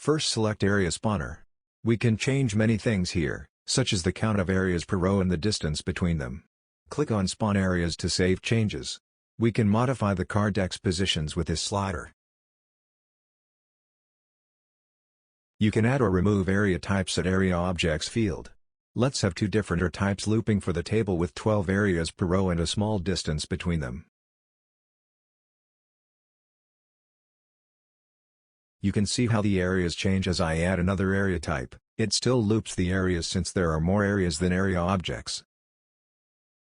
First select Area Spawner. We can change many things here, such as the count of areas per row and the distance between them. Click on Spawn Areas to save changes. We can modify the card deck's positions with this slider. You can add or remove area types at Area Objects field. Let's have two different area types looping for the table with 12 areas per row and a small distance between them. You can see how the areas change as I add another area type. It still loops the areas since there are more areas than area objects.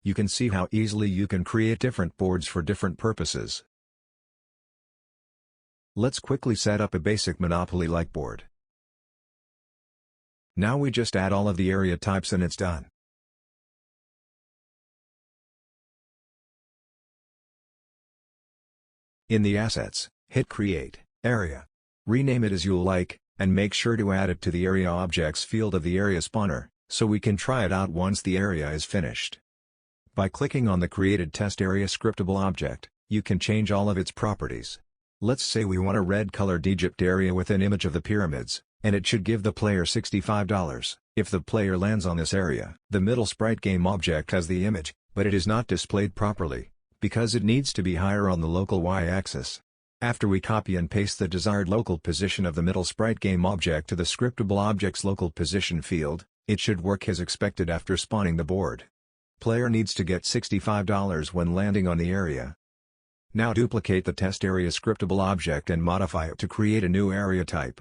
You can see how easily you can create different boards for different purposes. Let's quickly set up a basic Monopoly-like board. Now we just add all of the area types and it's done. In the Assets, hit Create, Area. Rename it as you'll like, and make sure to add it to the Area Objects field of the Area Spawner, so we can try it out once the area is finished. By clicking on the created test area scriptable object, you can change all of its properties. Let's say we want a red-colored Egypt area with an image of the pyramids, and it should give the player $65. If the player lands on this area, the middle sprite game object has the image, but it is not displayed properly, because it needs to be higher on the local y-axis. After we copy and paste the desired local position of the middle sprite game object to the scriptable object's local position field, it should work as expected after spawning the board. Player needs to get $65 when landing on the area. Now duplicate the test area scriptable object and modify it to create a new area type.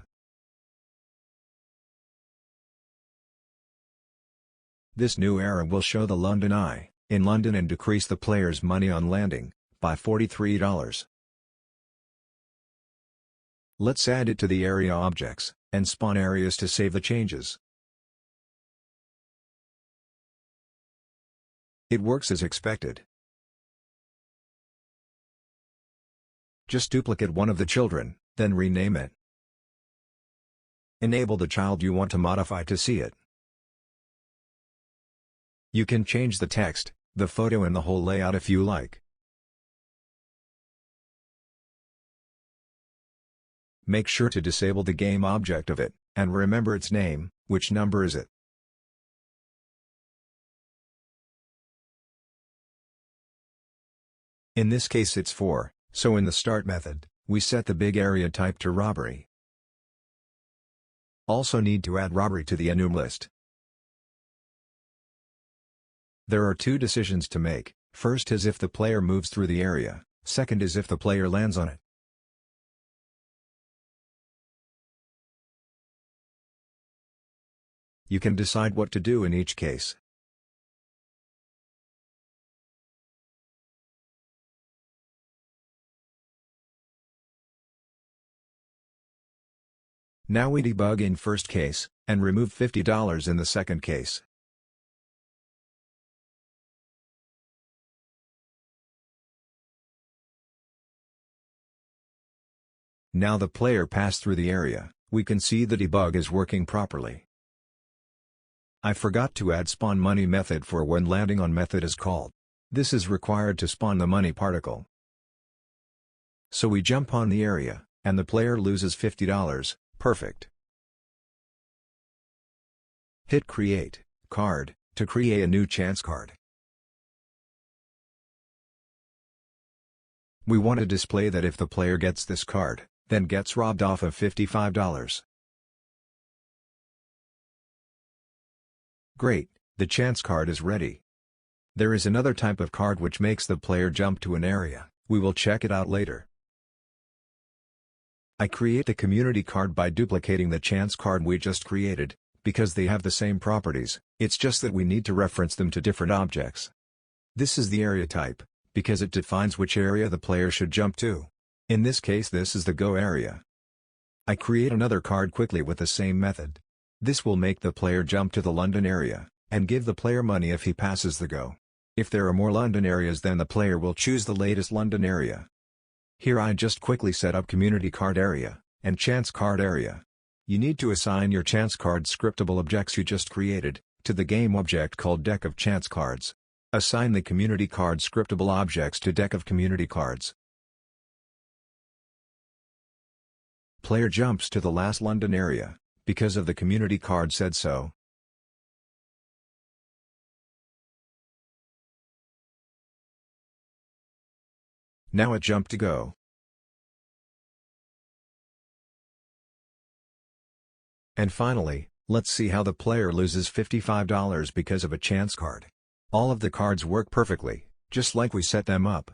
This new area will show the London Eye in London and decrease the player's money on landing by $43. Let's add it to the area objects and spawn areas to save the changes. It works as expected. Just duplicate one of the children, then rename it. Enable the child you want to modify to see it. You can change the text, the photo and the whole layout if you like. Make sure to disable the game object of it, and remember its name. Which number is it? In this case it's 4, so in the start method, we set the big area type to robbery. Also need to add robbery to the enum list. There are two decisions to make. First is if the player moves through the area, second is if the player lands on it. You can decide what to do in each case. Now we debug in first case, and remove $50 in the second case. Now the player passed through the area, we can see the debug is working properly. I forgot to add spawn money method for when landing on method is called. This is required to spawn the money particle. So we jump on the area, and the player loses $50, perfect. Hit Create, Card, to create a new chance card. We want to display that if the player gets this card, then gets robbed off of $55. Great, the chance card is ready. There is another type of card which makes the player jump to an area, we will check it out later. I create the community card by duplicating the chance card we just created, because they have the same properties, it's just that we need to reference them to different objects. This is the area type, because it defines which area the player should jump to. In this case this is the Go area. I create another card quickly with the same method. This will make the player jump to the London area, and give the player money if he passes the Go. If there are more London areas then the player will choose the latest London area. Here I just quickly set up community card area, and chance card area. You need to assign your chance card scriptable objects you just created, to the game object called Deck of Chance Cards. Assign the community card scriptable objects to Deck of Community Cards. Player jumps to the last London area, because of the community card said so. Now it jumped to go. And finally, let's see how the player loses $55 because of a chance card. All of the cards work perfectly, just like we set them up.